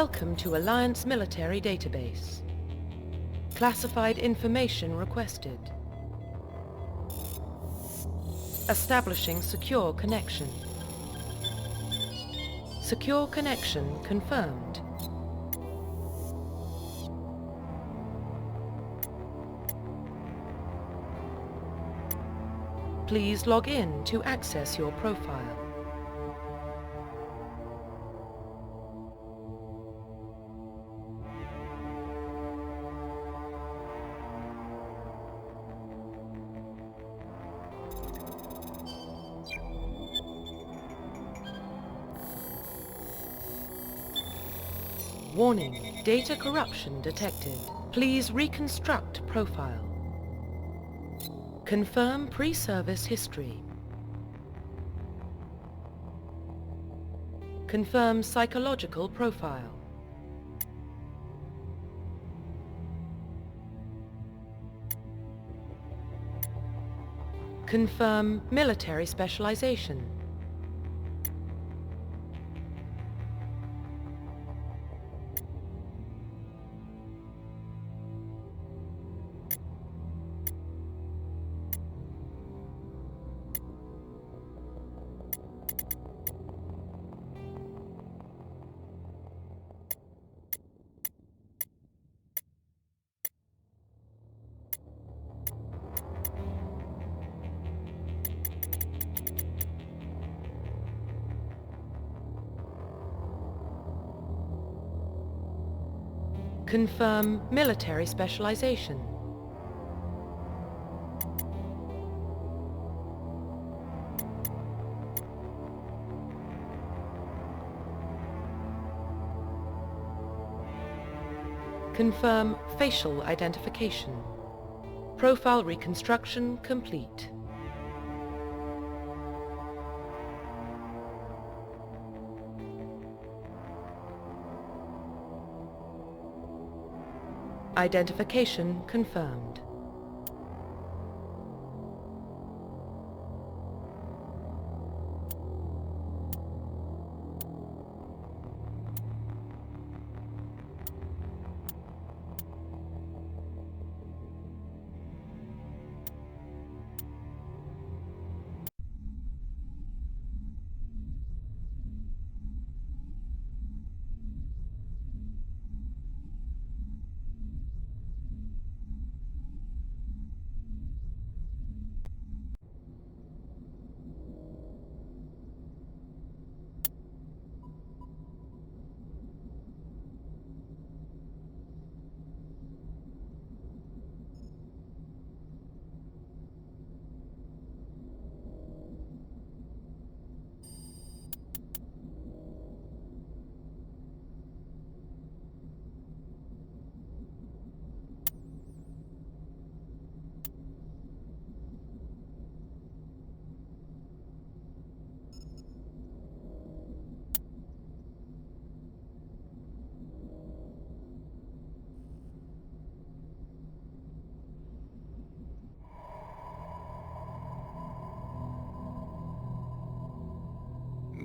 Welcome to Alliance Military Database. Classified information requested. Establishing secure connection. Secure connection confirmed. Please log in to access your profile. Warning, data corruption detected. Please reconstruct profile. Confirm pre-service history. Confirm psychological profile. Confirm military specialization. Confirm military specialization. Confirm facial identification. Profile reconstruction complete. Identification confirmed.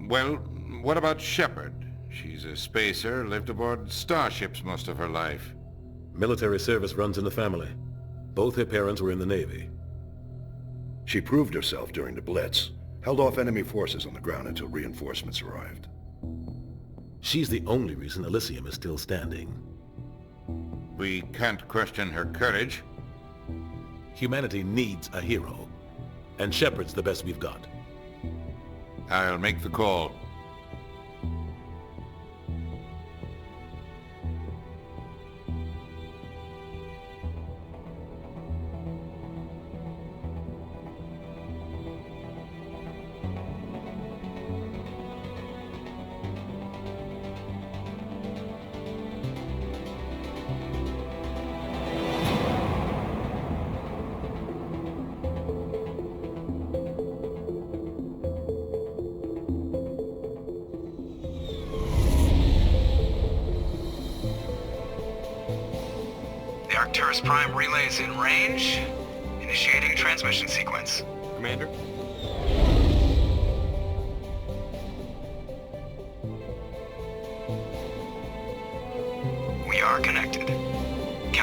Well, what about Shepard? She's a spacer, lived aboard starships most of her life. Military service runs in the family. Both her parents were in the Navy. She proved herself during the Blitz, held off enemy forces on the ground until reinforcements arrived. She's the only reason Elysium is still standing. We can't question her courage. Humanity needs a hero, and Shepard's the best we've got. I'll make the call. Arcturus Prime relays in range. Initiating transmission sequence. Commander?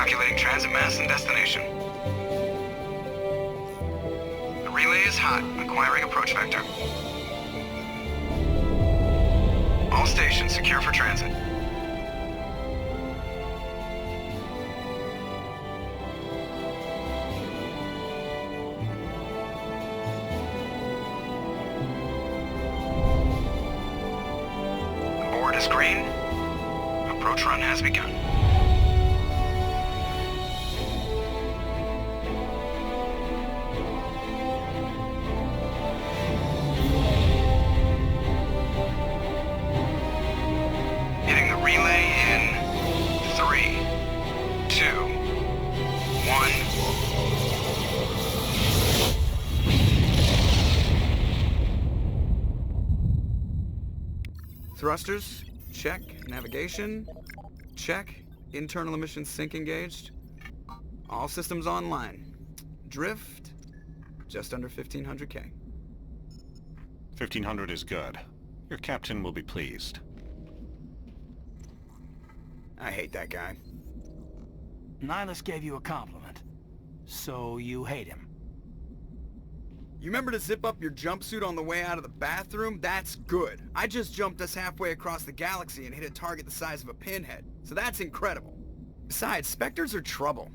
Calculating transit mass and destination. The relay is hot, acquiring approach vector. All stations secure for transit. The board is green. Approach run has begun. Hitting the relay in 3, 2, 1. Thrusters, check. Navigation, check. Internal emissions sync engaged. All systems online. Drift, just under 1500K. 1500 is good. Your captain will be pleased. I hate that guy. Nihlis gave you a compliment. So you hate him. You remember to zip up your jumpsuit on the way out of the bathroom? That's good. I just jumped us halfway across the galaxy and hit a target the size of a pinhead. So that's incredible. Besides, Spectres are trouble.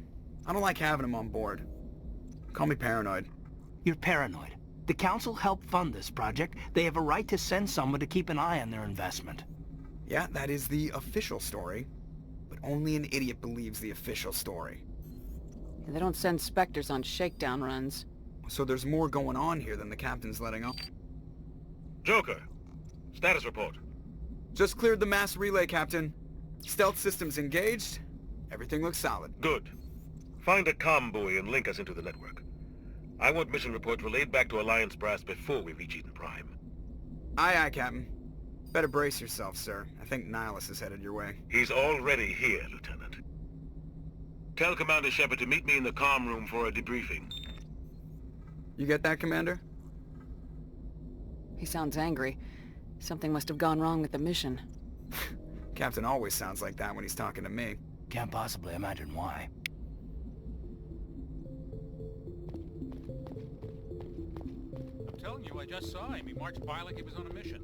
I don't like having them on board. Call me paranoid. You're paranoid. The Council helped fund this project. They have a right to send someone to keep an eye on their investment. Yeah, that is the official story. But only an idiot believes the official story. They don't send Spectres on shakedown runs. So there's more going on here than the captain's letting on. Joker, status report. Just cleared the mass relay, Captain. Stealth systems engaged. Everything looks solid. Good. Find a comm buoy and link us into the network. I want mission reports relayed back to Alliance brass before we reach Eden Prime. Aye, aye, Captain. Better brace yourself, sir. I think Nihlis is headed your way. He's already here, Lieutenant. Tell Commander Shepard to meet me in the comm room for a debriefing. You get that, Commander? He sounds angry. Something must have gone wrong with the mission. Captain always sounds like that when he's talking to me. Can't possibly imagine why. I'm telling you, I just saw him. He marched by like he was on a mission.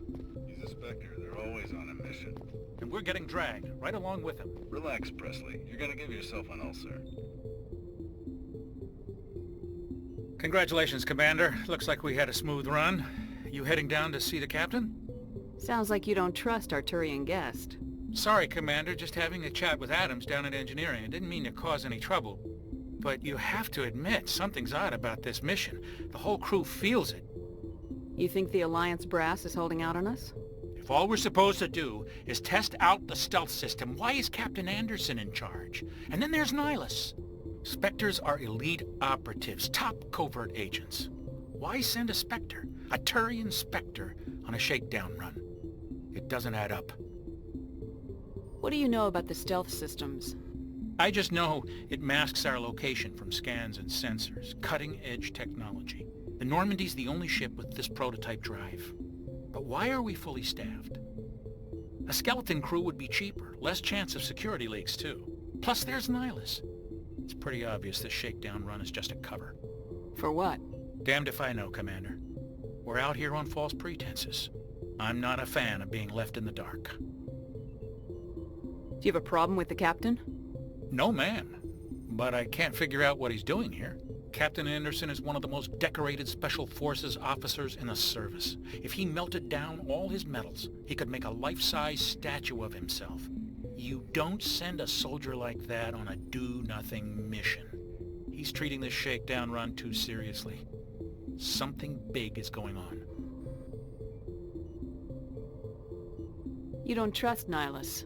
He's a Spectre. They're always on a mission. And we're getting dragged, right along with him. Relax, Presley. You're gonna give yourself an ulcer. Congratulations, Commander. Looks like we had a smooth run. You heading down to see the captain? Sounds like you don't trust our Turian guest. Sorry, Commander. Just having a chat with Adams down at engineering. I didn't mean to cause any trouble. But you have to admit, something's odd about this mission. The whole crew feels it. You think the Alliance brass is holding out on us? If all we're supposed to do is test out the stealth system, why is Captain Anderson in charge? And then there's Nihlis. Spectres are elite operatives, top covert agents. Why send a Spectre, a Turian Spectre, on a shakedown run? It doesn't add up. What do you know about the stealth systems? I just know it masks our location from scans and sensors, cutting-edge technology. The Normandy's the only ship with this prototype drive. But why are we fully staffed? A skeleton crew would be cheaper, less chance of security leaks too. Plus there's Nihlis. It's pretty obvious this shakedown run is just a cover. For what? Damned if I know, Commander. We're out here on false pretenses. I'm not a fan of being left in the dark. Do you have a problem with the captain? No, ma'am. But I can't figure out what he's doing here. Captain Anderson is one of the most decorated Special Forces officers in the service. If he melted down all his medals, he could make a life-size statue of himself. You don't send a soldier like that on a do-nothing mission. He's treating this shakedown run too seriously. Something big is going on. You don't trust Nihlis.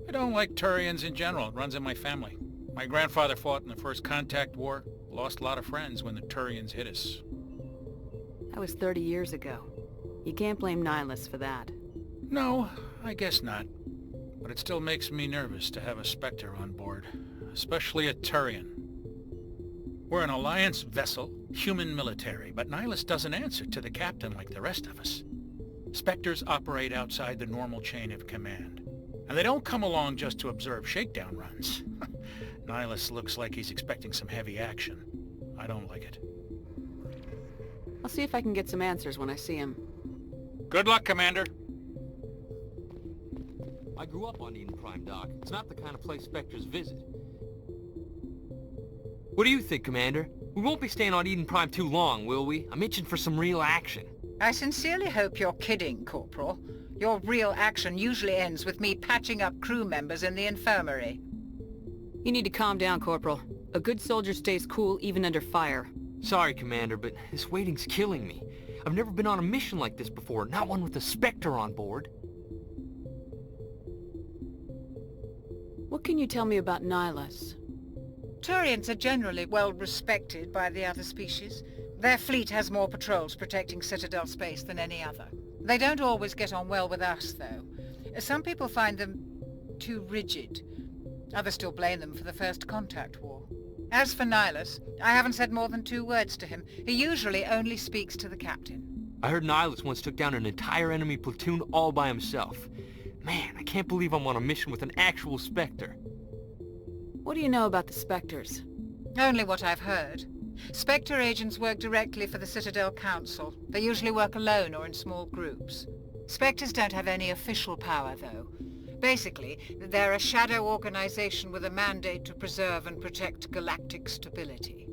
I don't like Turians in general. It runs in my family. My grandfather fought in the First Contact War. Lost a lot of friends when the Turians hit us. That was 30 years ago. You can't blame Nihlis for that. No, I guess not. But it still makes me nervous to have a Spectre on board. Especially a Turian. We're an Alliance vessel, human military, but Nihlis doesn't answer to the captain like the rest of us. Spectres operate outside the normal chain of command. And they don't come along just to observe shakedown runs. Nihlis looks like he's expecting some heavy action. I don't like it. I'll see if I can get some answers when I see him. Good luck, Commander. I grew up on Eden Prime, Doc. It's not the kind of place Spectres visit. What do you think, Commander? We won't be staying on Eden Prime too long, will we? I'm itching for some real action. I sincerely hope you're kidding, Corporal. Your real action usually ends with me patching up crew members in the infirmary. You need to calm down, Corporal. A good soldier stays cool even under fire. Sorry, Commander, but this waiting's killing me. I've never been on a mission like this before, not one with a Spectre on board. What can you tell me about Nihlis? Turians are generally well respected by the other species. Their fleet has more patrols protecting Citadel space than any other. They don't always get on well with us, though. Some people find them too rigid. Others still blame them for the First Contact War. As for Nihlis, I haven't said more than 2 words to him. He usually only speaks to the captain. I heard Nihlis once took down an entire enemy platoon all by himself. Man, I can't believe I'm on a mission with an actual Spectre. What do you know about the Spectres? Only what I've heard. Spectre agents work directly for the Citadel Council. They usually work alone or in small groups. Spectres don't have any official power, though. Basically, they're a shadow organization with a mandate to preserve and protect galactic stability.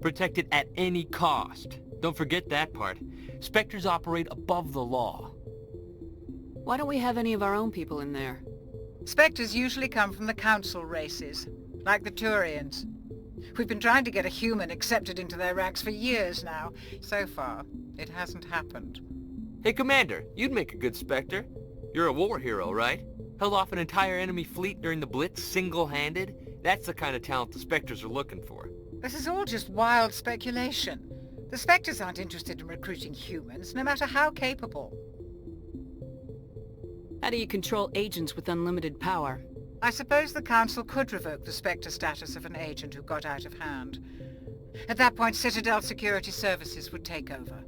Protect it at any cost. Don't forget that part. Spectres operate above the law. Why don't we have any of our own people in there? Spectres usually come from the Council races, like the Turians. We've been trying to get a human accepted into their ranks for years now. So far, it hasn't happened. Hey, Commander, you'd make a good Spectre. You're a war hero, right? Held off an entire enemy fleet during the Blitz single-handed? That's the kind of talent the Spectres are looking for. This is all just wild speculation. The Spectres aren't interested in recruiting humans, no matter how capable. How do you control agents with unlimited power? I suppose the Council could revoke the Spectre status of an agent who got out of hand. At that point, Citadel Security Services would take over.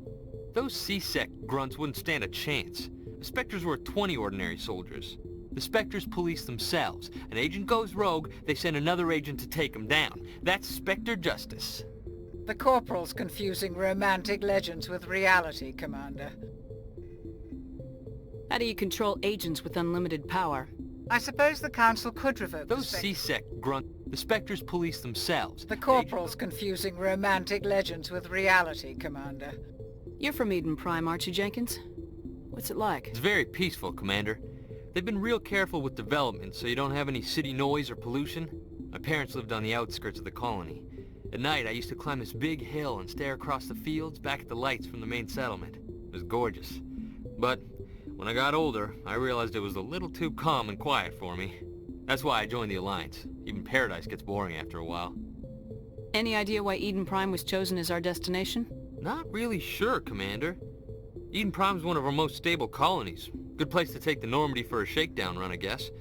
Those C-Sec grunts wouldn't stand a chance. The Spectres were 20 ordinary soldiers. The Spectres police themselves. An agent goes rogue, they send another agent to take him down. That's Spectre justice. The Corporal's confusing romantic legends with reality, Commander. How do you control agents with unlimited power? I suppose the Council could revoke those C-Sec grunt. The Spectres police themselves. The Corporal's confusing romantic legends with reality, Commander. You're from Eden Prime, aren't you, Jenkins? What's it like? It's very peaceful, Commander. They've been real careful with development, so you don't have any city noise or pollution. My parents lived on the outskirts of the colony. At night, I used to climb this big hill and stare across the fields back at the lights from the main settlement. It was gorgeous. But when I got older, I realized it was a little too calm and quiet for me. That's why I joined the Alliance. Even Paradise gets boring after a while. Any idea why Eden Prime was chosen as our destination? Not really sure, Commander. Eden Prime's one of our most stable colonies. Good place to take the Normandy for a shakedown run, I guess.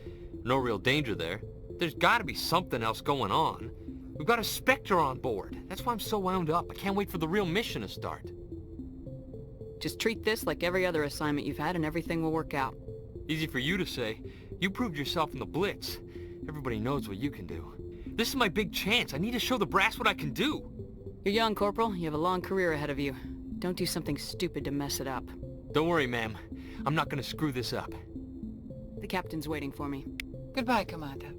No real danger there. There's gotta be something else going on. We've got a Spectre on board. That's why I'm so wound up. I can't wait for the real mission to start. Just treat this like every other assignment you've had and everything will work out. Easy for you to say. You proved yourself in the Blitz. Everybody knows what you can do. This is my big chance. I need to show the brass what I can do. You're young, Corporal. You have a long career ahead of you. Don't do something stupid to mess it up. Don't worry, ma'am. I'm not gonna screw this up. The captain's waiting for me. Goodbye, Commander.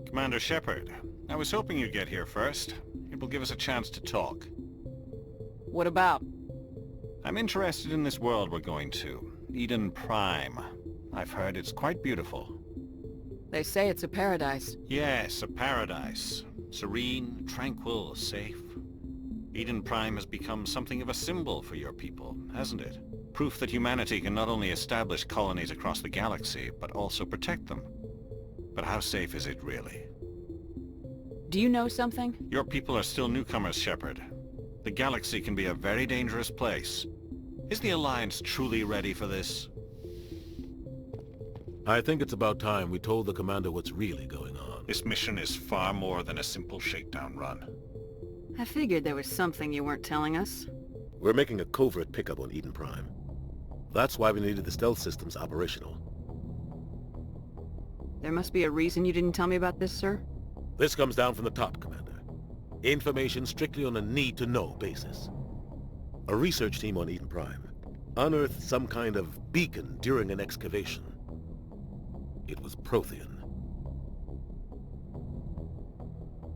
Commander Shepard, I was hoping you'd get here first. It will give us a chance to talk. What about? I'm interested in this world we're going to. Eden Prime. I've heard it's quite beautiful. They say it's a paradise. Yes, a paradise. Serene, tranquil, safe. Eden Prime has become something of a symbol for your people, hasn't it? Proof that humanity can not only establish colonies across the galaxy, but also protect them. But how safe is it really? Do you know something? Your people are still newcomers, Shepard. The galaxy can be a very dangerous place. Is the Alliance truly ready for this? I think it's about time we told the Commander what's really going on. This mission is far more than a simple shakedown run. I figured there was something you weren't telling us. We're making a covert pickup on Eden Prime. That's why we needed the stealth systems operational. There must be a reason you didn't tell me about this, sir? This comes down from the top, Commander. Information strictly on a need-to-know basis. A research team on Eden Prime unearthed some kind of beacon during an excavation. It was Prothean.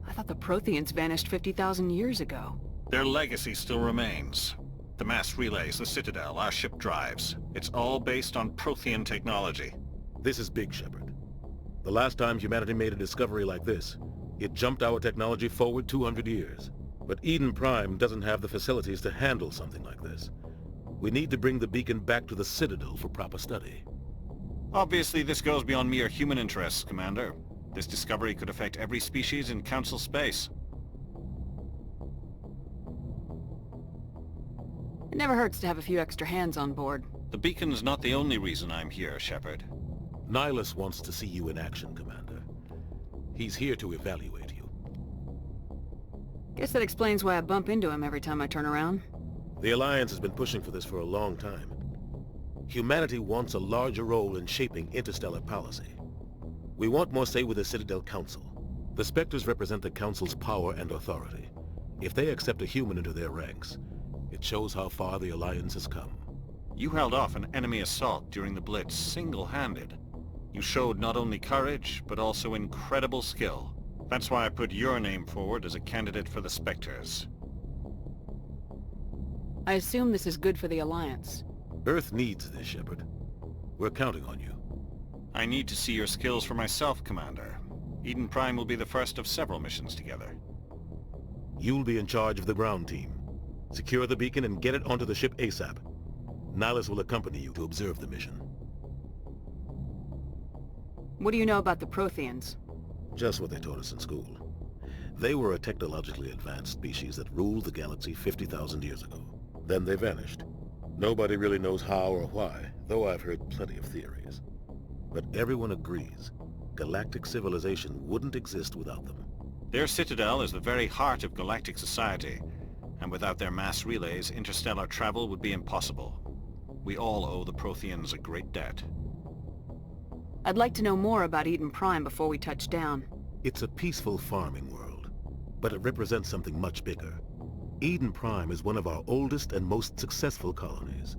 I thought the Protheans vanished 50,000 years ago. Their legacy still remains. The mass relays, the Citadel, our ship drives. It's all based on Prothean technology. This is big, Shepard. The last time humanity made a discovery like this, it jumped our technology forward 200 years. But Eden Prime doesn't have the facilities to handle something like this. We need to bring the beacon back to the Citadel for proper study. Obviously, this goes beyond mere human interests, Commander. This discovery could affect every species in Council space. It never hurts to have a few extra hands on board. The beacon's not the only reason I'm here, Shepard. Nihlis wants to see you in action, Commander. He's here to evaluate you. Guess that explains why I bump into him every time I turn around. The Alliance has been pushing for this for a long time. Humanity wants a larger role in shaping interstellar policy. We want more say with the Citadel Council. The Spectres represent the Council's power and authority. If they accept a human into their ranks, it shows how far the Alliance has come. You held off an enemy assault during the Blitz single-handed. You showed not only courage, but also incredible skill. That's why I put your name forward as a candidate for the Spectres. I assume this is good for the Alliance. Earth needs this, Shepard. We're counting on you. I need to see your skills for myself, Commander. Eden Prime will be the first of several missions together. You'll be in charge of the ground team. Secure the beacon and get it onto the ship ASAP. Nihlis will accompany you to observe the mission. What do you know about the Protheans? Just what they taught us in school. They were a technologically advanced species that ruled the galaxy 50,000 years ago. Then they vanished. Nobody really knows how or why, though I've heard plenty of theories. But everyone agrees, galactic civilization wouldn't exist without them. Their citadel is the very heart of galactic society, and without their mass relays, interstellar travel would be impossible. We all owe the Protheans a great debt. I'd like to know more about Eden Prime before we touch down. It's a peaceful farming world, but it represents something much bigger. Eden Prime is one of our oldest and most successful colonies.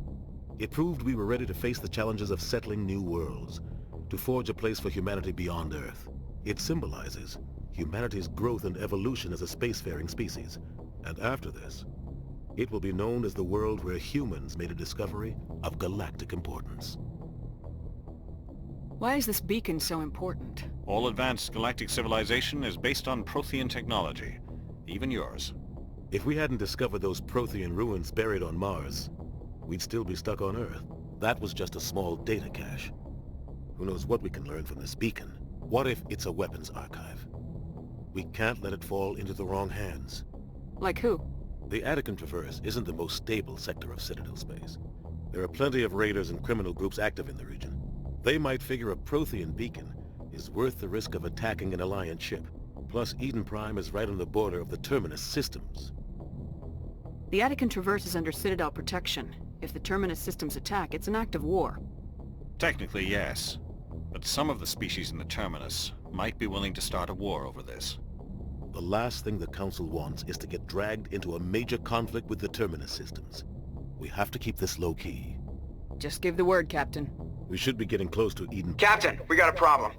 It proved we were ready to face the challenges of settling new worlds, to forge a place for humanity beyond Earth. It symbolizes humanity's growth and evolution as a spacefaring species. And after this, it will be known as the world where humans made a discovery of galactic importance. Why is this beacon so important? All advanced galactic civilization is based on Prothean technology, even yours. If we hadn't discovered those Prothean ruins buried on Mars, we'd still be stuck on Earth. That was just a small data cache. Who knows what we can learn from this beacon? What if it's a weapons archive? We can't let it fall into the wrong hands. Like who? The Paragon Traverse isn't the most stable sector of Citadel space. There are plenty of raiders and criminal groups active in the region. They might figure a Prothean beacon is worth the risk of attacking an Alliance ship. Plus, Eden Prime is right on the border of the Terminus systems. The Paragon Traverse is under Citadel protection. If the Terminus systems attack, it's an act of war. Technically, yes. But some of the species in the Terminus might be willing to start a war over this. The last thing the Council wants is to get dragged into a major conflict with the Terminus systems. We have to keep this low-key. Just give the word, Captain. We should be getting close to Eden... Captain, we got a problem.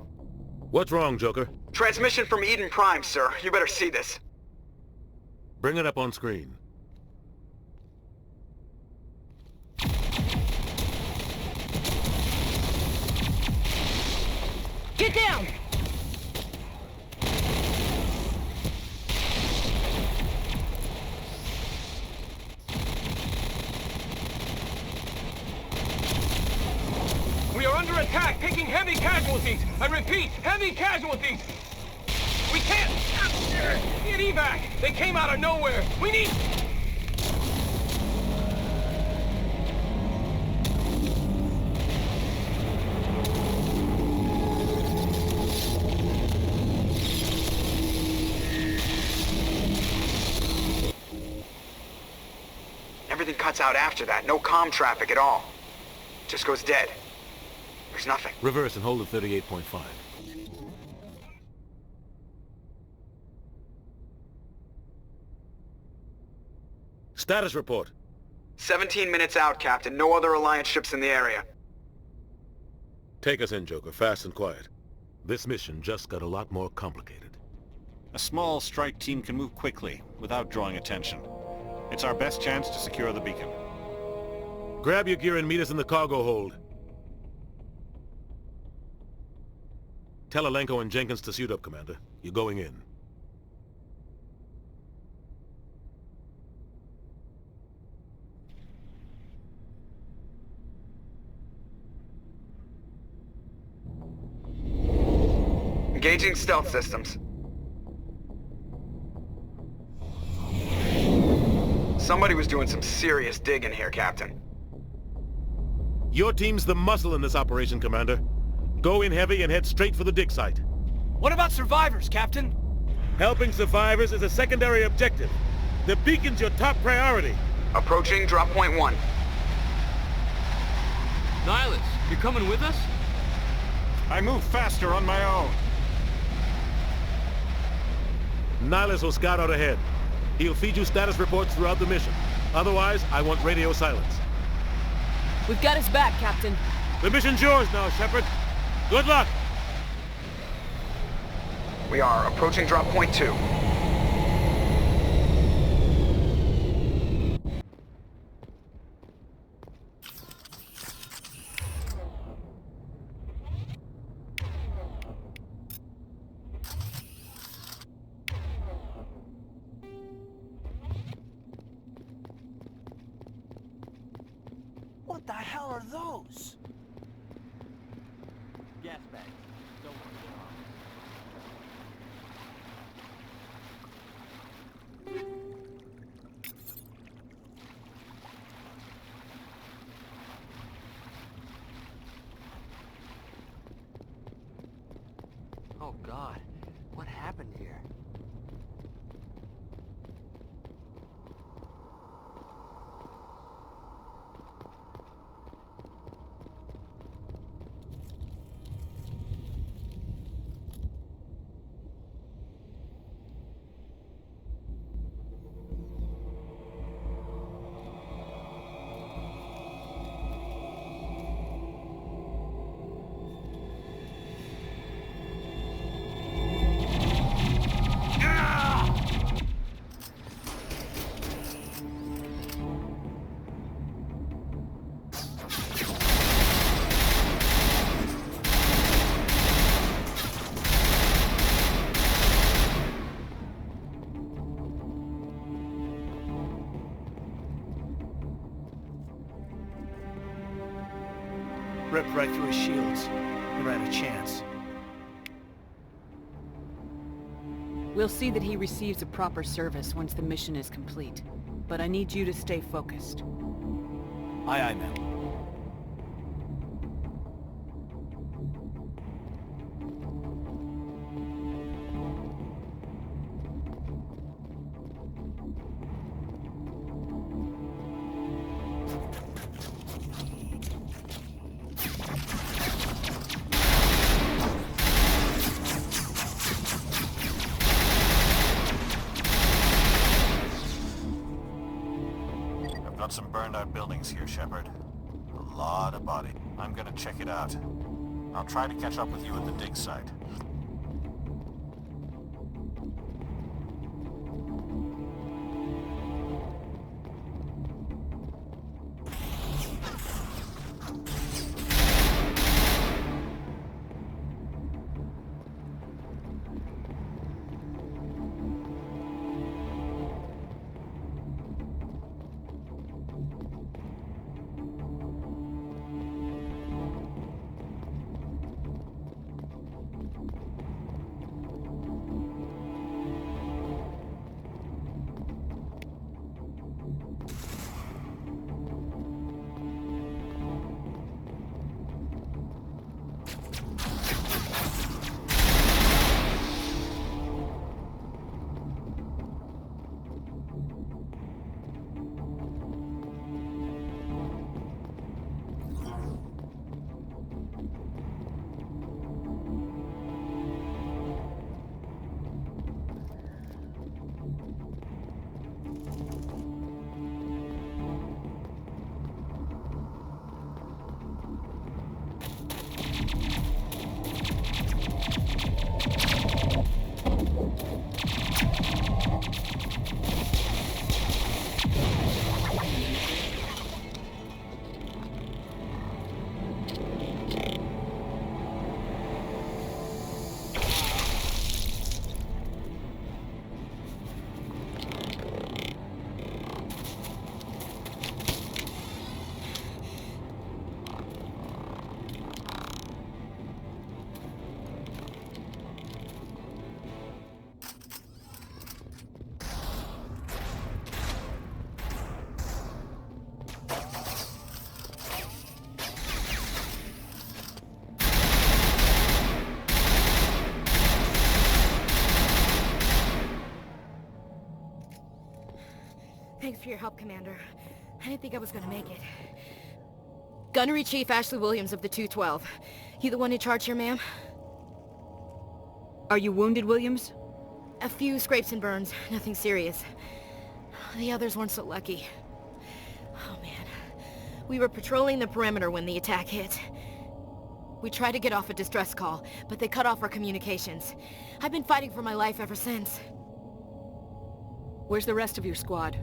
What's wrong, Joker? Transmission from Eden Prime, sir. You better see this. Bring it up on screen. Get down! We are under attack, taking heavy casualties. I repeat, heavy casualties. We can't... Get evac! They came out of nowhere. We need... Everything cuts out after that. No comm traffic at all. Just goes dead. There's nothing. Reverse and hold at 38.5. Status report. 17 minutes out, Captain. No other Alliance ships in the area. Take us in, Joker, fast and quiet. This mission just got a lot more complicated. A small strike team can move quickly, without drawing attention. It's our best chance to secure the beacon. Grab your gear and meet us in the cargo hold. Tell Alenko and Jenkins to suit up, Commander. You're going in. Engaging stealth systems. Somebody was doing some serious digging here, Captain. Your team's the muscle in this operation, Commander. Go in heavy and head straight for the dig site. What about survivors, Captain? Helping survivors is a secondary objective. The beacon's your top priority. Approaching drop point 1. Nihlis, you're coming with us? I move faster on my own. Nihlis will scout out ahead. He'll feed you status reports throughout the mission. Otherwise, I want radio silence. We've got his back, Captain. The mission's yours now, Shepard. Good luck! We are approaching drop point 2. What the hell are those? Gas bags. Don't worry, Oh God, what happened here? Ripped right through his shields. Never had a chance. We'll see that he receives a proper service once the mission is complete. But I need you to stay focused. Aye, aye, ma'am. Got some burned out buildings here, Shepard. A lot of body. I'm gonna check it out. I'll try to catch up with you at the dig site. Thanks for your help, Commander. I didn't think I was gonna make it. Gunnery Chief Ashley Williams of the 212. You the one in charge here, ma'am? Are you wounded, Williams? A few scrapes and burns, nothing serious. The others weren't so lucky. Oh man. We were patrolling the perimeter when the attack hit. We tried to get off a distress call, but they cut off our communications. I've been fighting for my life ever since. Where's the rest of your squad?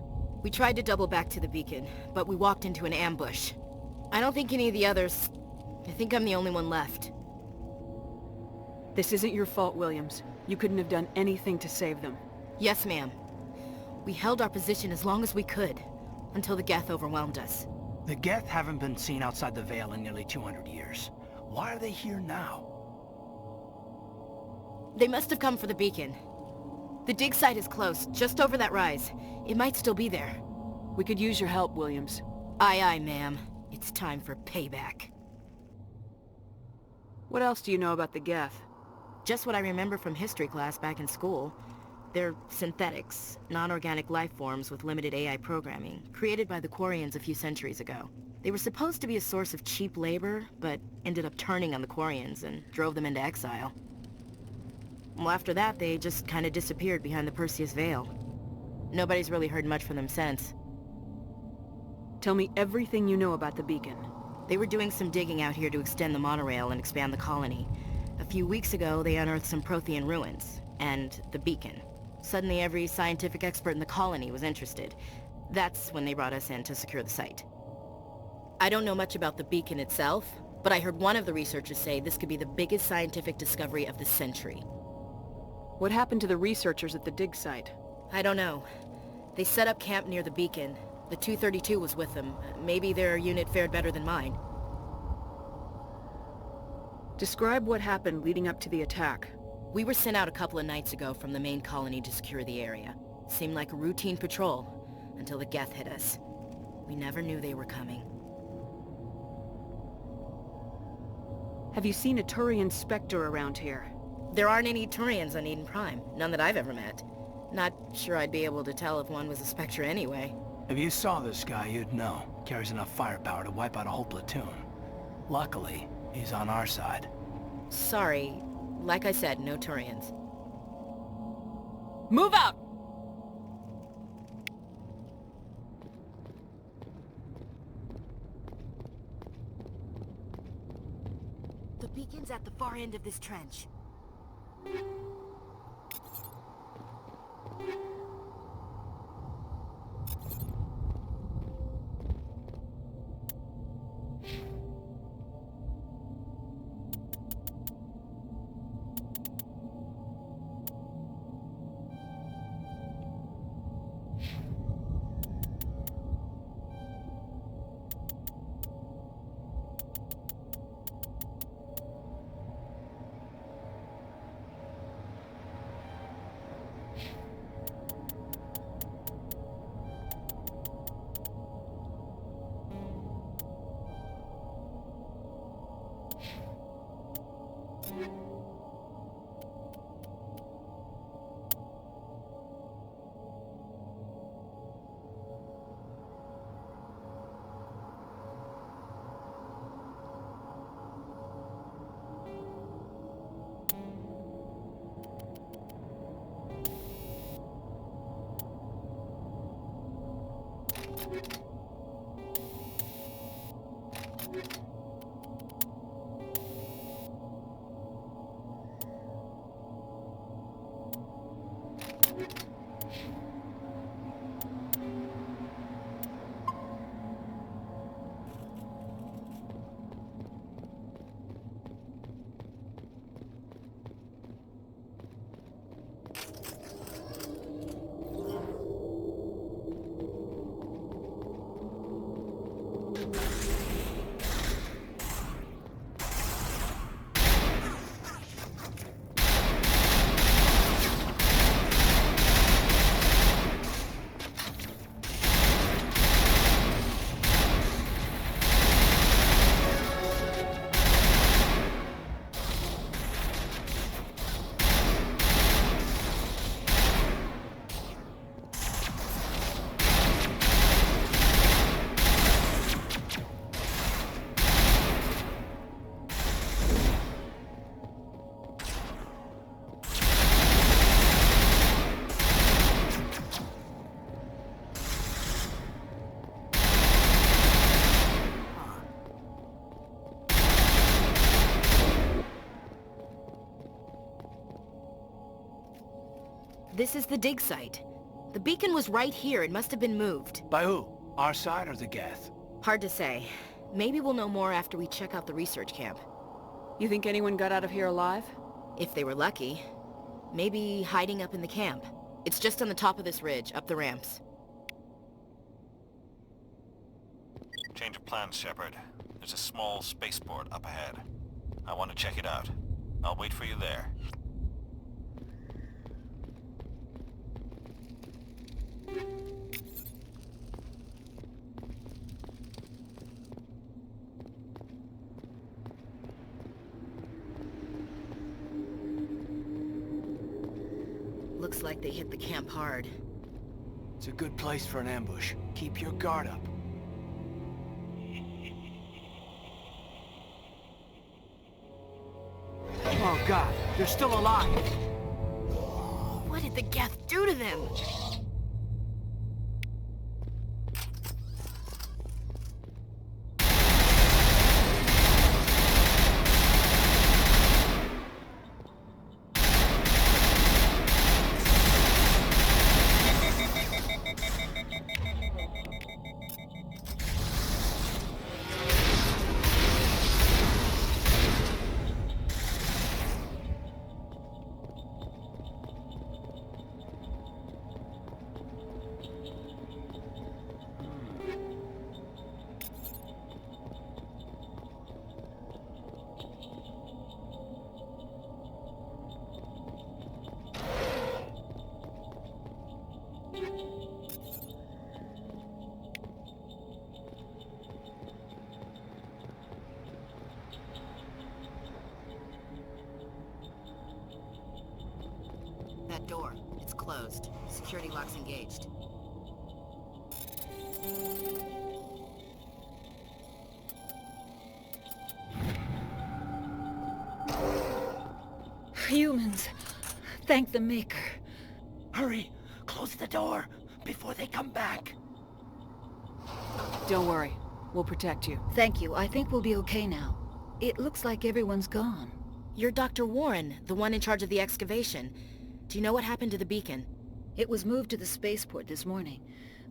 We tried to double back to the beacon, but we walked into an ambush. I don't think any of the others... I think I'm the only one left. This isn't your fault, Williams. You couldn't have done anything to save them. Yes, ma'am. We held our position as long as we could, until the Geth overwhelmed us. The Geth haven't been seen outside the Veil in nearly 200 years. Why are they here now? They must have come for the beacon. The dig site is close, just over that rise. It might still be there. We could use your help, Williams. Aye, aye, ma'am. It's time for payback. What else do you know about the Geth? Just what I remember from history class back in school. They're synthetics, non-organic life forms with limited AI programming, created by the Quarians a few centuries ago. They were supposed to be a source of cheap labor, but ended up turning on the Quarians and drove them into exile. Well, after that, they just kinda disappeared behind the Perseus Veil. Nobody's really heard much from them since. Tell me everything you know about the beacon. They were doing some digging out here to extend the monorail and expand the colony. A few weeks ago, they unearthed some Prothean ruins, and the beacon. Suddenly every scientific expert in the colony was interested. That's when they brought us in to secure the site. I don't know much about the beacon itself, but I heard one of the researchers say this could be the biggest scientific discovery of the century. What happened to the researchers at the dig site? I don't know. They set up camp near the beacon. The 232 was with them. Maybe their unit fared better than mine. Describe what happened leading up to the attack. We were sent out a couple of nights ago from the main colony to secure the area. Seemed like a routine patrol, until the Geth hit us. We never knew they were coming. Have you seen a Turian Spectre around here? There aren't any Turians on Eden Prime. None that I've ever met. Not sure I'd be able to tell if one was a Spectre anyway. If you saw this guy, you'd know. Carries enough firepower to wipe out a whole platoon. Luckily, he's on our side. Sorry. Like I said, no Turians. Move out! The beacon's at the far end of this trench. This is the dig site. The beacon was right here. It must have been moved. By who? Our side or the Geth? Hard to say. Maybe we'll know more after we check out the research camp. You think anyone got out of here alive? If they were lucky. Maybe hiding up in the camp. It's just on the top of this ridge, up the ramps. Change of plans, Shepard. There's a small spaceport up ahead. I want to check it out. I'll wait for you there. Looks like they hit the camp hard. It's a good place for an ambush. Keep your guard up. Oh God, they're still alive! What did the Geth do to them? That door. It's closed. Security lock's engaged. Humans. Thank the Maker. Hurry! Close the door before they come back. Don't worry. We'll protect you. Thank you. I think we'll be okay now. It looks like everyone's gone. You're Dr. Warren, the one in charge of the excavation. Do you know what happened to the beacon? It was moved to the spaceport this morning.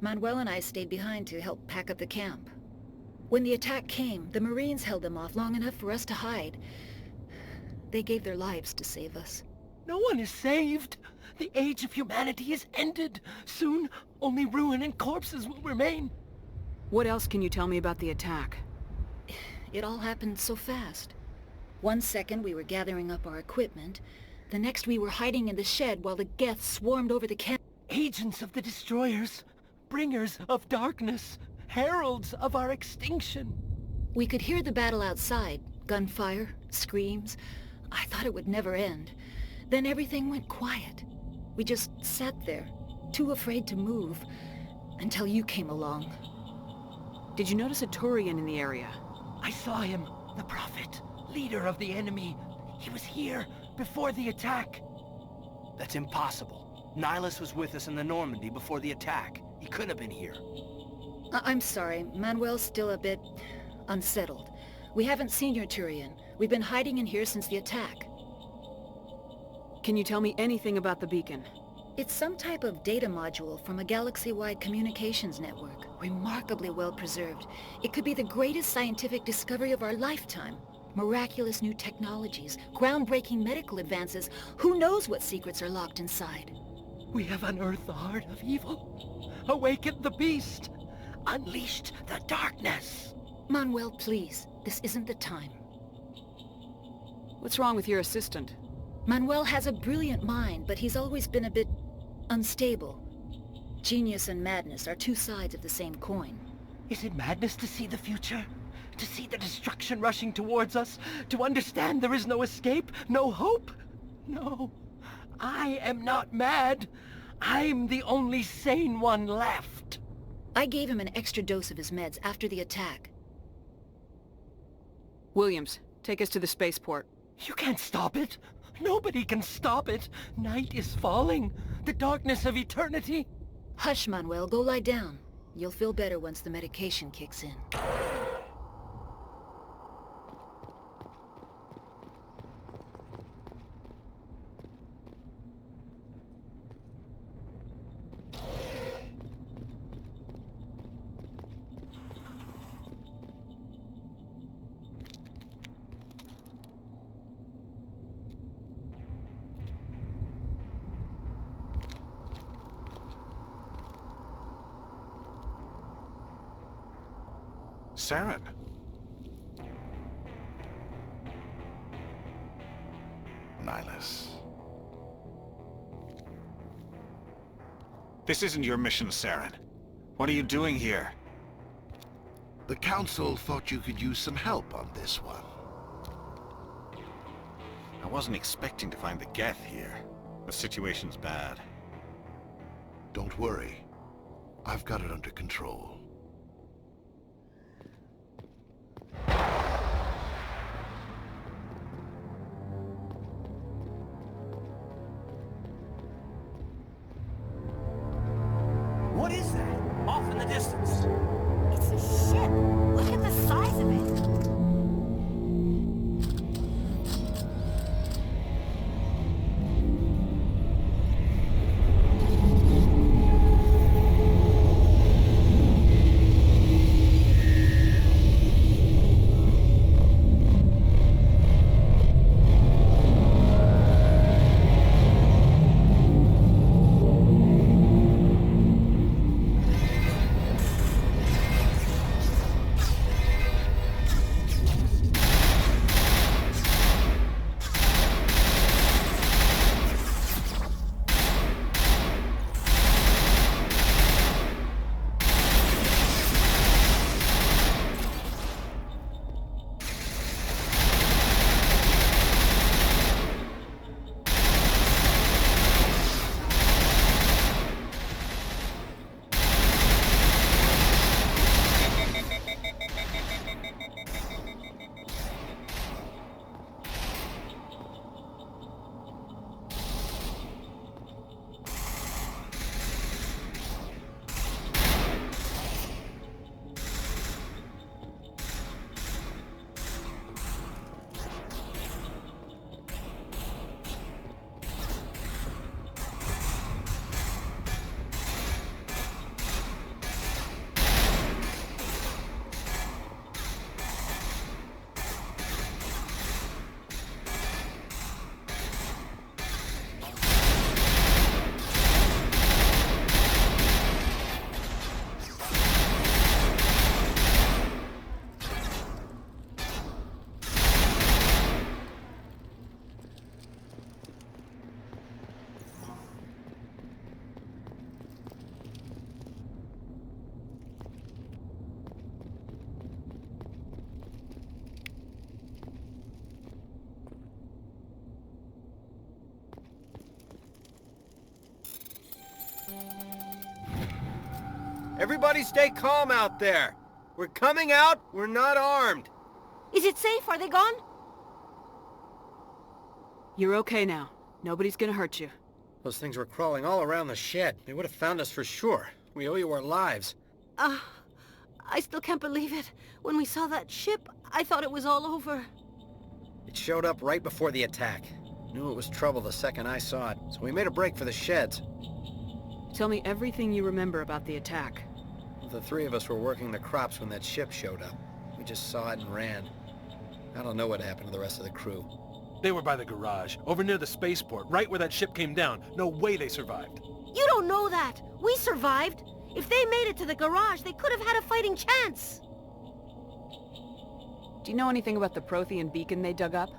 Manuel and I stayed behind to help pack up the camp. When the attack came, the Marines held them off long enough for us to hide. They gave their lives to save us. No one is saved. The age of humanity is ended. Soon, only ruin and corpses will remain. What else can you tell me about the attack? It all happened so fast. One second we were gathering up our equipment. The next we were hiding in the shed while the Geth swarmed over the camp. Agents of the destroyers, bringers of darkness, heralds of our extinction. We could hear the battle outside. Gunfire, screams. I thought it would never end. Then everything went quiet. We just sat there, too afraid to move, until you came along. Did you notice a Turian in the area? I saw him, the Prophet, leader of the enemy. He was here before the attack. That's impossible. Nihlis was with us in the Normandy before the attack. He couldn't have been here. I'm sorry. Manuel's still a bit unsettled. We haven't seen your Turian. We've been hiding in here since the attack. Can you tell me anything about the beacon? It's some type of data module from a galaxy-wide communications network. Remarkably well preserved. It could be the greatest scientific discovery of our lifetime. Miraculous new technologies, groundbreaking medical advances. Who knows what secrets are locked inside? We have unearthed the heart of evil, awakened the beast, unleashed the darkness. Manuel, please. This isn't the time. What's wrong with your assistant? Manuel has a brilliant mind, but he's always been a bit unstable. Genius and madness are two sides of the same coin. Is it madness to see the future? To see the destruction rushing towards us? To understand there is no escape? No hope? No. I am not mad. I'm the only sane one left. I gave him an extra dose of his meds after the attack. Williams, take us to the spaceport. You can't stop it. Nobody can stop it. Night is falling. The darkness of eternity. Hush, Manuel. Go lie down. You'll feel better once the medication kicks in. Saren. Nihlis. This isn't your mission, Saren. What are you doing here? The Council thought you could use some help on this one. I wasn't expecting to find the Geth here. The situation's bad. Don't worry. I've got it under control. What is that? Off in the distance. It's a ship. Look at the size of it. Everybody stay calm out there. We're coming out, we're not armed. Is it safe? Are they gone? You're okay now. Nobody's gonna hurt you. Those things were crawling all around the shed. They would have found us for sure. We owe you our lives. I still can't believe it. When we saw that ship, I thought it was all over. It showed up right before the attack. Knew it was trouble the second I saw it, so we made a break for the sheds. Tell me everything you remember about the attack. The three of us were working the crops when that ship showed up. We just saw it and ran. I don't know what happened to the rest of the crew. They were by the garage, over near the spaceport, right where that ship came down. No way they survived. You don't know that. We survived. If they made it to the garage, they could have had a fighting chance. Do you know anything about the Prothean beacon they dug up?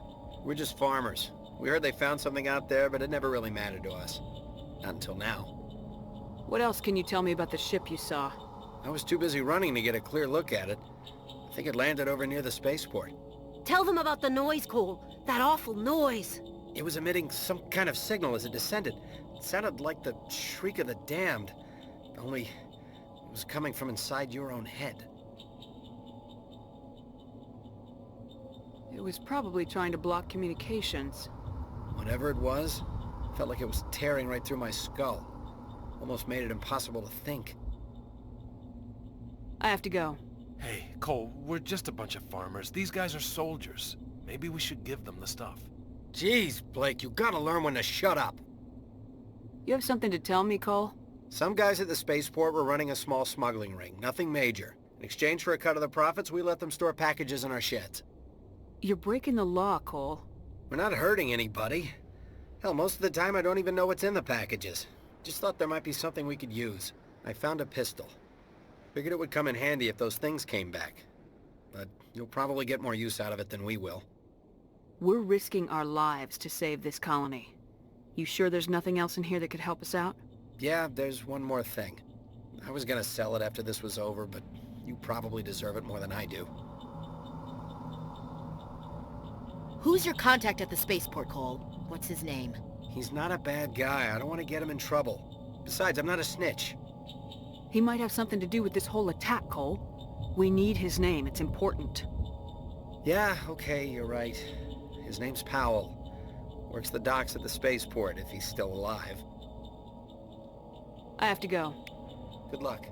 We're just farmers. We heard they found something out there, but it never really mattered to us. Not until now. What else can you tell me about the ship you saw? I was too busy running to get a clear look at it. I think it landed over near the spaceport. Tell them about the noise, Cole. That awful noise. It was emitting some kind of signal as it descended. It sounded like the shriek of the damned. Only it was coming from inside your own head. It was probably trying to block communications. Whatever it was, felt like it was tearing right through my skull. Almost made it impossible to think. I have to go. Hey, Cole, we're just a bunch of farmers. These guys are soldiers. Maybe we should give them the stuff. Jeez, Blake, you gotta learn when to shut up. You have something to tell me, Cole? Some guys at the spaceport were running a small smuggling ring, nothing major. In exchange for a cut of the profits, we let them store packages in our sheds. You're breaking the law, Cole. We're not hurting anybody. Hell, most of the time I don't even know what's in the packages. Just thought there might be something we could use. I found a pistol. Figured it would come in handy if those things came back. but you'll probably get more use out of it than we will. We're risking our lives to save this colony. You sure there's nothing else in here that could help us out? Yeah, there's one more thing. I was gonna sell it after this was over, but you probably deserve it more than I do. Who's your contact at the spaceport, Cole? What's his name? He's not a bad guy. I don't want to get him in trouble. Besides, I'm not a snitch. He might have something to do with this whole attack, Cole. We need his name. It's important. Yeah, okay, you're right. His name's Powell. Works the docks at the spaceport, if he's still alive. I have to go. Good luck.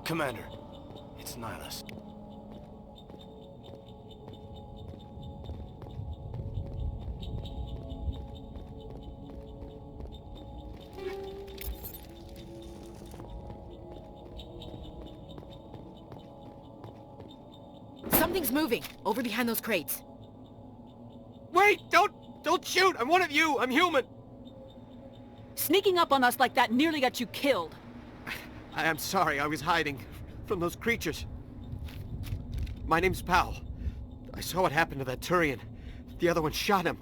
Commander, it's Nihlis. Something's moving, over behind those crates. Wait! Don't shoot! I'm one of you! I'm human! Sneaking up on us like that nearly got you killed. I'm sorry, I was hiding from those creatures. My name's Powell. I saw what happened to that Turian. The other one shot him.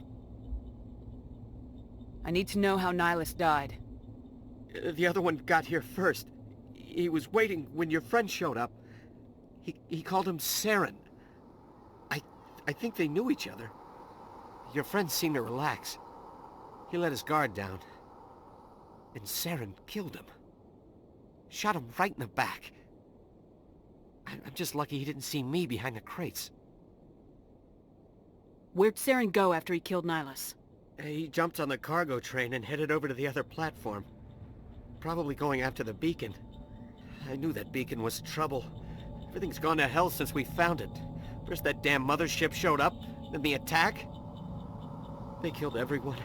I need to know how Nihlis died. The other one got here first. He was waiting when your friend showed up. He called him Saren. I think they knew each other. Your friend seemed to relax. He let his guard down. And Saren killed him. Shot him right in the back. I'm just lucky he didn't see me behind the crates. Where'd Saren go after he killed Nihlis? He jumped on the cargo train and headed over to the other platform. Probably going after the beacon. I knew that beacon was trouble. Everything's gone to hell since we found it. First that damn mothership showed up, then the attack. They killed everyone.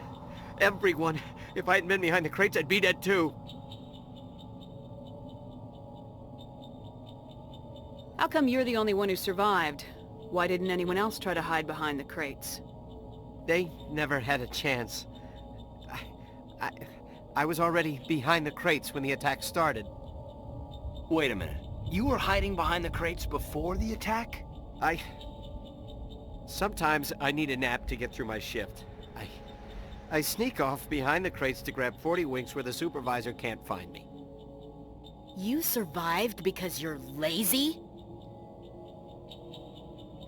Everyone! If I hadn't been behind the crates, I'd be dead too. How come you're the only one who survived? Why didn't anyone else try to hide behind the crates? They never had a chance. I was already behind the crates when the attack started. Wait a minute. You were hiding behind the crates before the attack? Sometimes I need a nap to get through my shift. I sneak off behind the crates to grab 40 winks where the supervisor can't find me. You survived because you're lazy?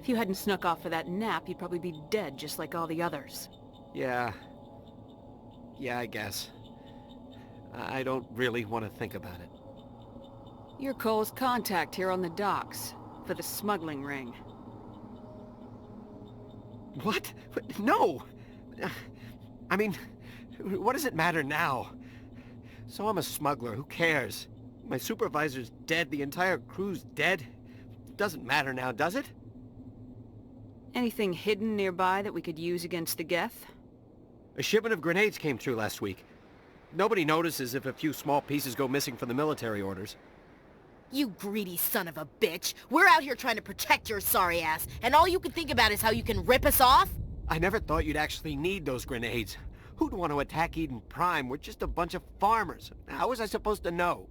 If you hadn't snuck off for that nap, you'd probably be dead just like all the others. Yeah, I guess. I don't really want to think about it. You're Cole's contact here on the docks, for the smuggling ring. What? No! I mean, what does it matter now? So I'm a smuggler, who cares? My supervisor's dead, the entire crew's dead. Doesn't matter now, does it? Anything hidden nearby that we could use against the Geth? A shipment of grenades came through last week. Nobody notices if a few small pieces go missing from the military orders. You greedy son of a bitch! We're out here trying to protect your sorry ass, and all you can think about is how you can rip us off? I never thought you'd actually need those grenades. Who'd want to attack Eden Prime? We're just a bunch of farmers. How was I supposed to know?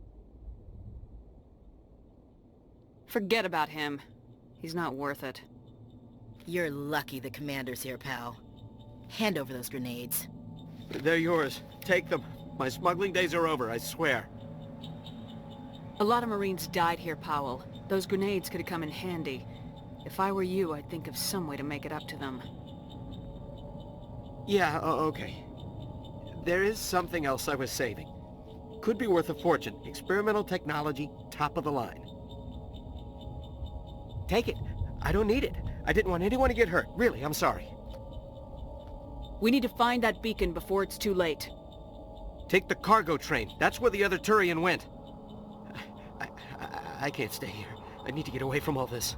Forget about him. He's not worth it. You're lucky the commander's here, pal. Hand over those grenades. They're yours. Take them. My smuggling days are over, I swear. A lot of Marines died here, Powell. Those grenades could have come in handy. If I were you, I'd think of some way to make it up to them. Yeah, okay. There is something else I was saving. Could be worth a fortune. Experimental technology, top of the line. Take it. I don't need it. I didn't want anyone to get hurt. Really, I'm sorry. We need to find that beacon before it's too late. Take the cargo train. That's where the other Turian went. I can't stay here. I need to get away from all this.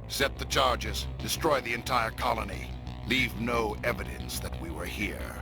Set the charges. Destroy the entire colony. Leave no evidence that we were here.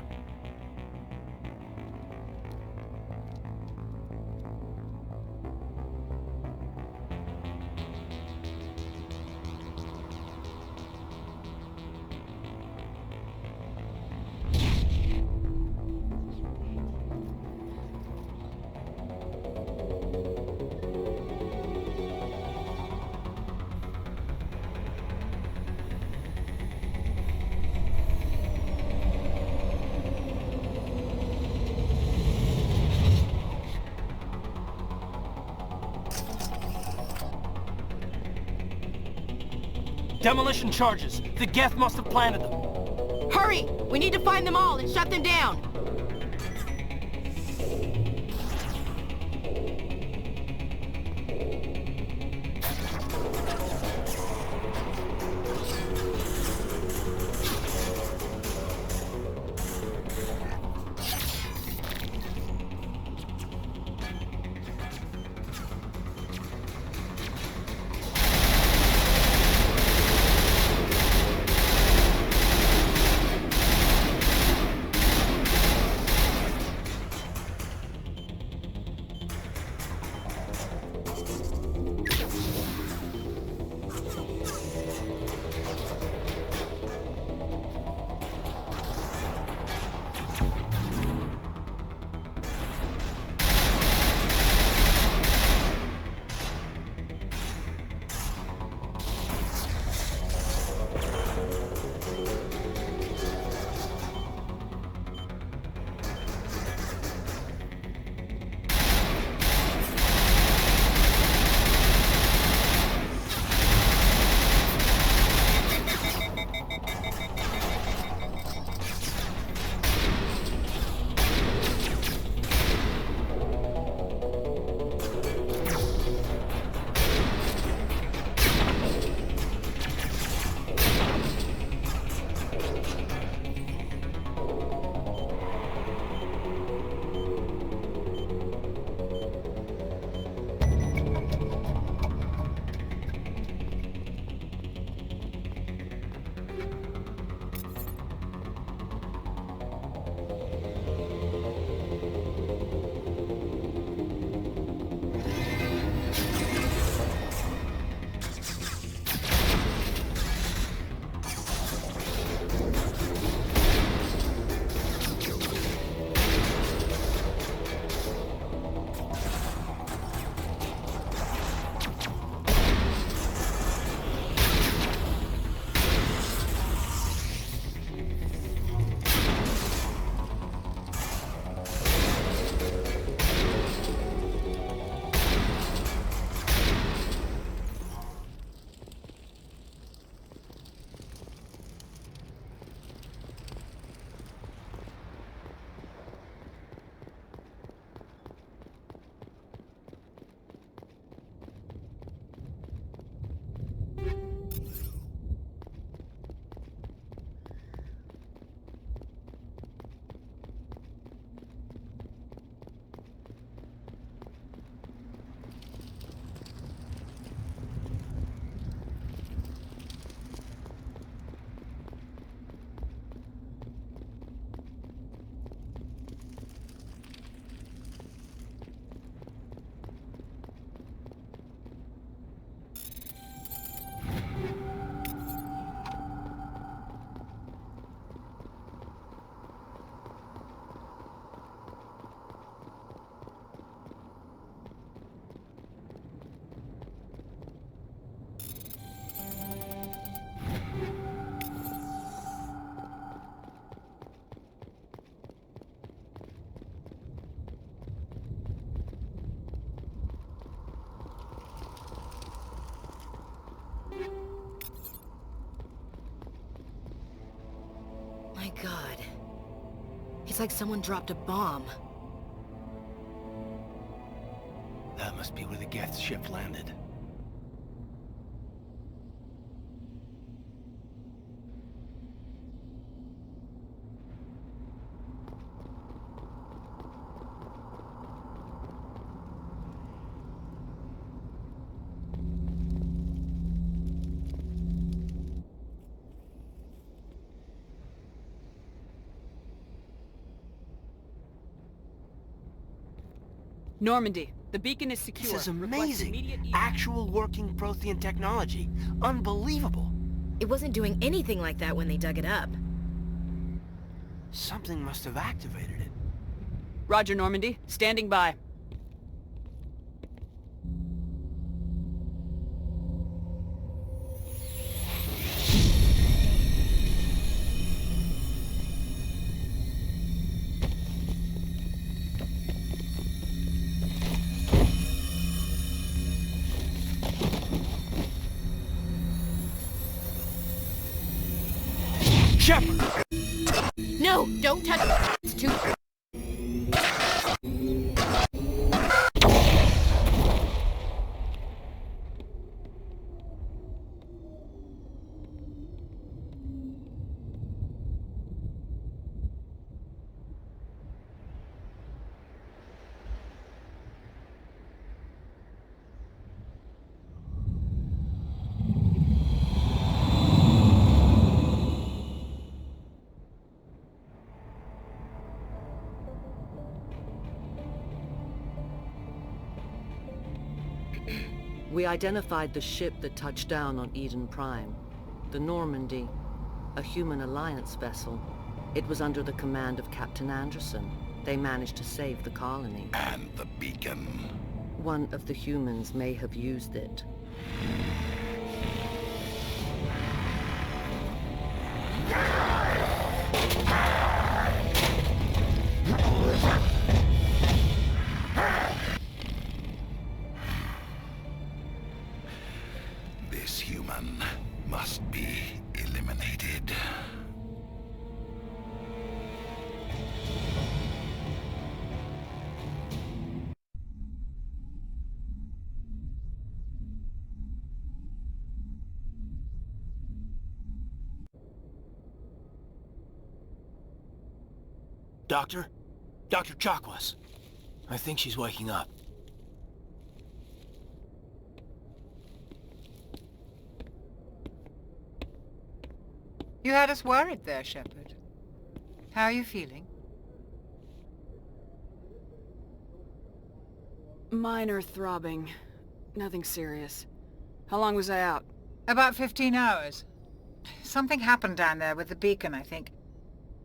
Demolition charges. The Geth must have planted them. Hurry! We need to find them all and shut them down! My God. It's like someone dropped a bomb. That must be where the Geth ship landed. Normandy, the beacon is secure. This is Request amazing. immediate Actual working Prothean technology. Unbelievable. It wasn't doing anything like that when they dug it up. Something must have activated it. Roger, Normandy. Standing by. Shepard! No, don't touch it. It's too... We identified the ship that touched down on Eden Prime. The Normandy, a human alliance vessel. It was under the command of Captain Anderson. They managed to save the colony. And the beacon. One of the humans may have used it. This human must be eliminated. Doctor? Dr. Chakwas. I think she's waking up. You had us worried there, Shepard. How are you feeling? Minor throbbing. Nothing serious. How long was I out? About 15 hours. Something happened down there with the beacon, I think.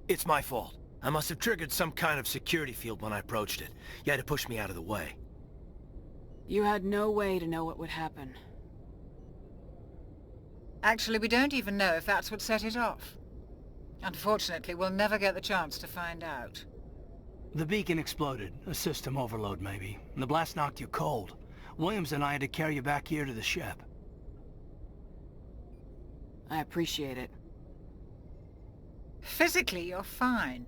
It's my fault. I must have triggered some kind of security field when I approached it. You had to push me out of the way. You had no way to know what would happen. Actually, we don't even know if that's what set it off. Unfortunately, we'll never get the chance to find out. The beacon exploded. A system overload, maybe. And the blast knocked you cold. Williams and I had to carry you back here to the ship. I appreciate it. Physically, you're fine.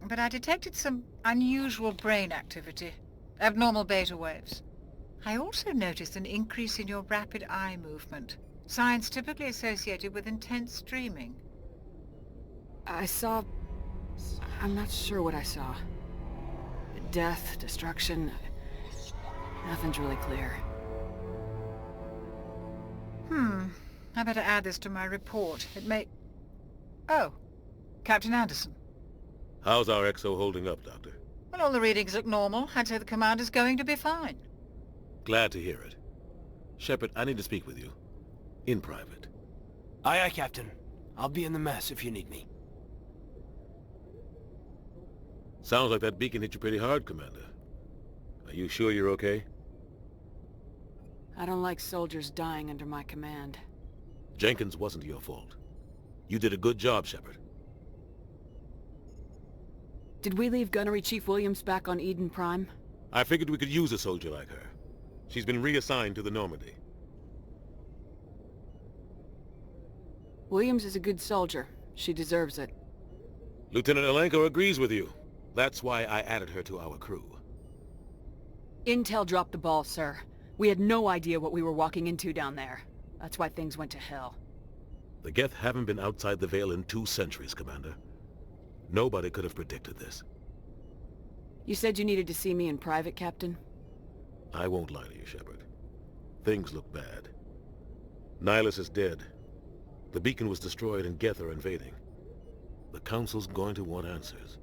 But I detected some unusual brain activity. Abnormal beta waves. I also noticed an increase in your rapid eye movement. Signs typically associated with intense streaming. I saw... I'm not sure what I saw. Death, destruction... Nothing's really clear. I better add this to my report. It may... Oh. Captain Anderson. How's our XO holding up, Doctor? Well, all the readings look normal. I'd say the commander's going to be fine. Glad to hear it. Shepard, I need to speak with you. In private. Aye, aye, Captain. I'll be in the mess if you need me. Sounds like that beacon hit you pretty hard, Commander. Are you sure you're okay? I don't like soldiers dying under my command. Jenkins wasn't your fault. You did a good job, Shepard. Did we leave Gunnery Chief Williams back on Eden Prime? I figured we could use a soldier like her. She's been reassigned to the Normandy. Williams is a good soldier. She deserves it. Lieutenant Alenko agrees with you. That's why I added her to our crew. Intel dropped the ball, sir. We had no idea what we were walking into down there. That's why things went to hell. The Geth haven't been outside the Veil in 2 centuries, Commander. Nobody could have predicted this. You said you needed to see me in private, Captain? I won't lie to you, Shepard. Things look bad. Nihlis is dead. The beacon was destroyed and Geth are invading. The Council's going to want answers.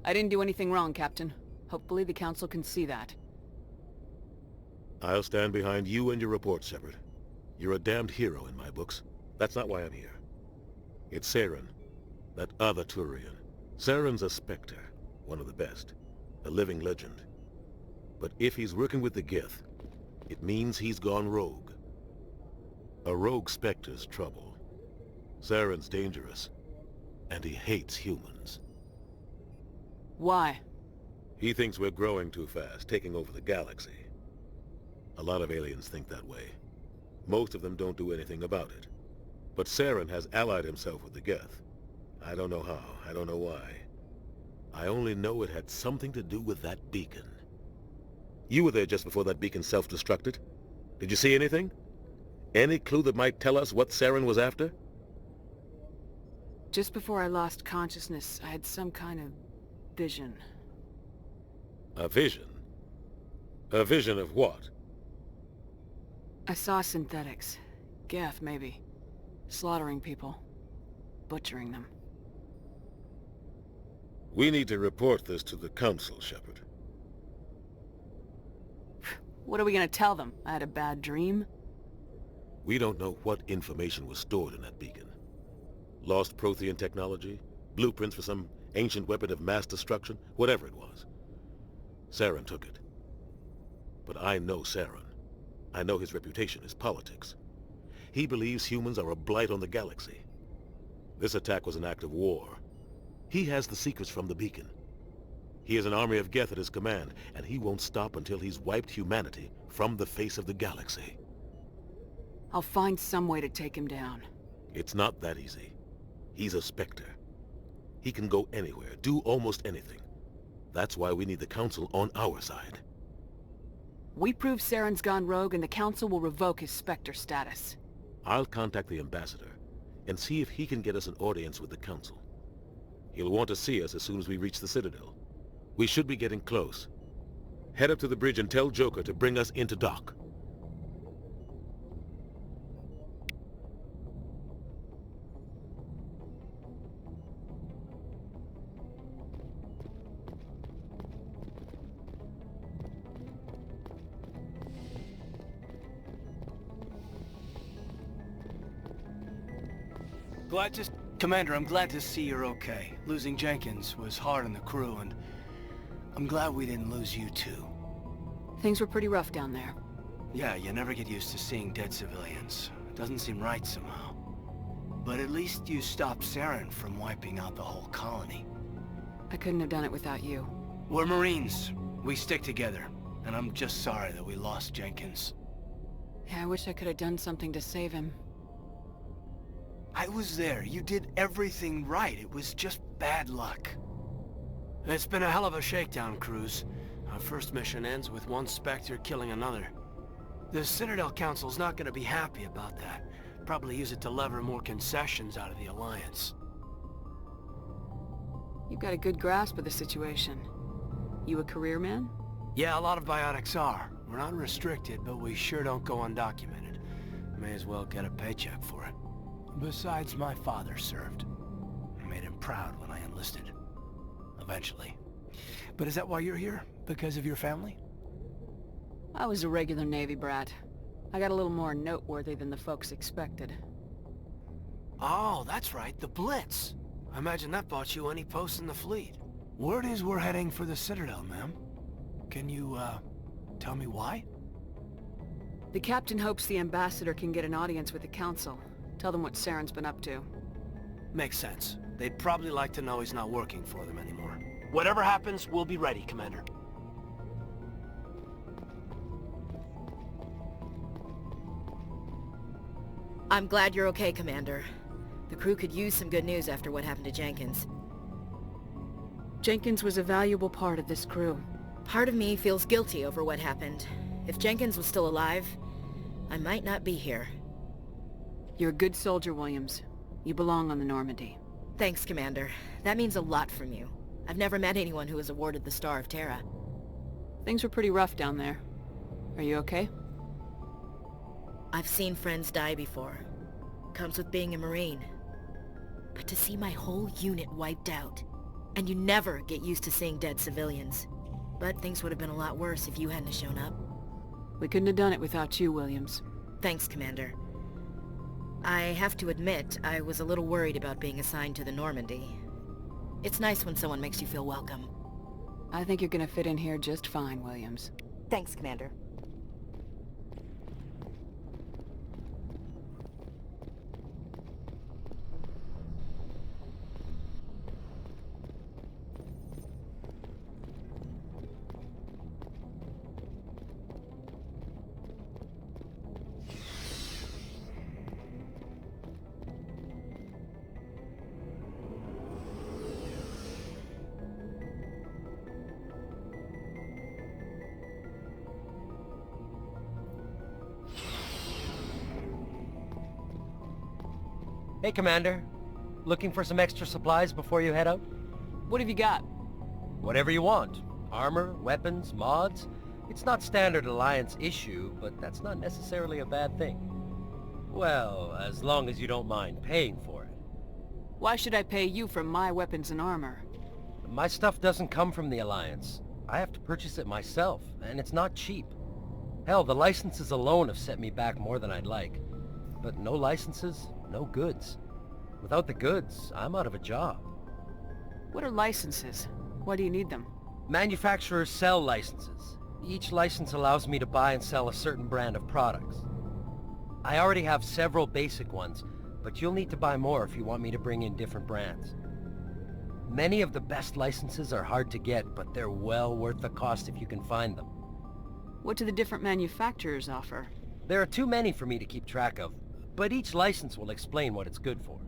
I didn't do anything wrong, Captain. Hopefully the Council can see that. I'll stand behind you and your report, Shepard. You're a damned hero in my books. That's not why I'm here. It's Saren, that other Turian. Saren's a Spectre, one of the best. A living legend. But if he's working with the Geth, it means he's gone rogue. A rogue Spectre's trouble. Saren's dangerous, and he hates humans. Why? He thinks we're growing too fast, taking over the galaxy. A lot of aliens think that way. Most of them don't do anything about it. But Saren has allied himself with the Geth. I don't know how, I don't know why. I only know it had something to do with that beacon. You were there just before that beacon self-destructed. Did you see anything? Any clue that might tell us what Saren was after? Just before I lost consciousness, I had some kind of vision. A vision? A vision of what? I saw synthetics. Geth, maybe. Slaughtering people. Butchering them. We need to report this to the Council, Shepard. What are we gonna tell them? I had a bad dream? We don't know what information was stored in that beacon. Lost Prothean technology? Blueprints for some ancient weapon of mass destruction? Whatever it was. Saren took it. But I know Saren. I know his reputation is politics. He believes humans are a blight on the galaxy. This attack was an act of war. He has the secrets from the beacon. He has an army of Geth at his command, and he won't stop until he's wiped humanity from the face of the galaxy. I'll find some way to take him down. It's not that easy. He's a Spectre. He can go anywhere, do almost anything. That's why we need the Council on our side. We prove Saren's gone rogue and the Council will revoke his Spectre status. I'll contact the Ambassador and see if he can get us an audience with the Council. He'll want to see us as soon as we reach the Citadel. We should be getting close. Head up to the bridge and tell Joker to bring us into dock. Commander, I'm glad to see you're okay. Losing Jenkins was hard on the crew, and I'm glad we didn't lose you too. Things were pretty rough down there. Yeah, you never get used to seeing dead civilians. It doesn't seem right somehow. But at least you stopped Saren from wiping out the whole colony. I couldn't have done it without you. We're Marines. We stick together. And I'm just sorry that we lost Jenkins. Yeah, I wish I could have done something to save him. I was there. You did everything right. It was just bad luck. It's been a hell of a shakedown cruise. Our first mission ends with one Spectre killing another. The Citadel Council's not gonna be happy about that. Probably use it to lever more concessions out of the Alliance. You've got a good grasp of the situation. You a career man? Yeah, a lot of biotics are. We're not restricted, but we sure don't go undocumented. May as well get a paycheck for it. Besides, my father served. I made him proud when I enlisted. Eventually. But is that why you're here? Because of your family? I was a regular Navy brat. I got a little more noteworthy than the folks expected. Oh, that's right, the Blitz. I imagine that bought you any post in the fleet. Word is we're heading for the Citadel, ma'am. Can you, tell me why? The captain hopes the Ambassador can get an audience with the Council. Tell them what Saren's been up to. Makes sense. They'd probably like to know he's not working for them anymore. Whatever happens, we'll be ready, Commander. I'm glad you're okay, Commander. The crew could use some good news after what happened to Jenkins. Jenkins was a valuable part of this crew. Part of me feels guilty over what happened. If Jenkins was still alive, I might not be here. You're a good soldier, Williams. You belong on the Normandy. Thanks, Commander. That means a lot from you. I've never met anyone who was awarded the Star of Terra. Things were pretty rough down there. Are you okay? I've seen friends die before. Comes with being a Marine. But to see my whole unit wiped out, and you never get used to seeing dead civilians. But things would have been a lot worse if you hadn't shown up. We couldn't have done it without you, Williams. Thanks, Commander. I have to admit, I was a little worried about being assigned to the Normandy. It's nice when someone makes you feel welcome. I think you're gonna fit in here just fine, Williams. Thanks, Commander. Hey, Commander. Looking for some extra supplies before you head out? What have you got? Whatever you want. Armor, weapons, mods. It's not standard Alliance issue, but that's not necessarily a bad thing. Well, as long as you don't mind paying for it. Why should I pay you for my weapons and armor? My stuff doesn't come from the Alliance. I have to purchase it myself, and it's not cheap. Hell, the licenses alone have set me back more than I'd like. But no licenses, no goods. Without the goods, I'm out of a job. What are licenses? Why do you need them? Manufacturers sell licenses. Each license allows me to buy and sell a certain brand of products. I already have several basic ones, but you'll need to buy more if you want me to bring in different brands. Many of the best licenses are hard to get, but they're well worth the cost if you can find them. What do the different manufacturers offer? There are too many for me to keep track of, but each license will explain what it's good for.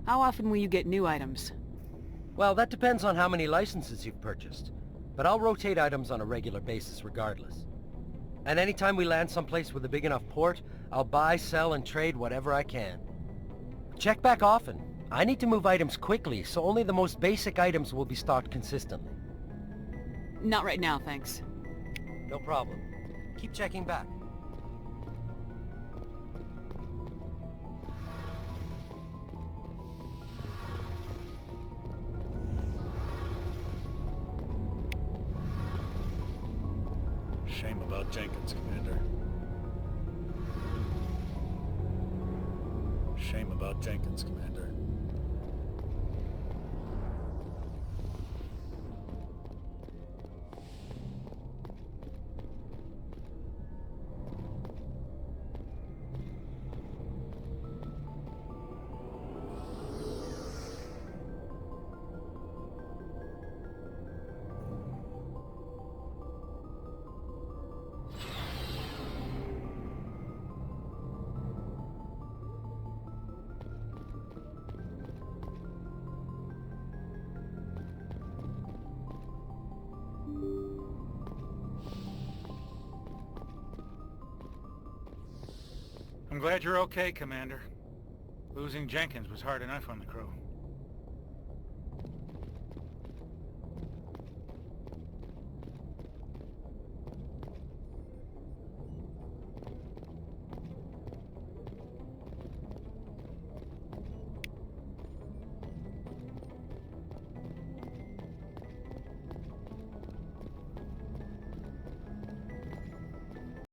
How often will you get new items? Well, that depends on how many licenses you've purchased, but I'll rotate items on a regular basis regardless. And anytime we land someplace with a big enough port, I'll buy, sell, and trade whatever I can. Check back often. I need to move items quickly, so only the most basic items will be stocked consistently. Not right now, thanks. No problem. Keep checking back. Shame about Jenkins, Commander. Shame about Jenkins, Commander. I'm glad you're okay, Commander. Losing Jenkins was hard enough on the crew.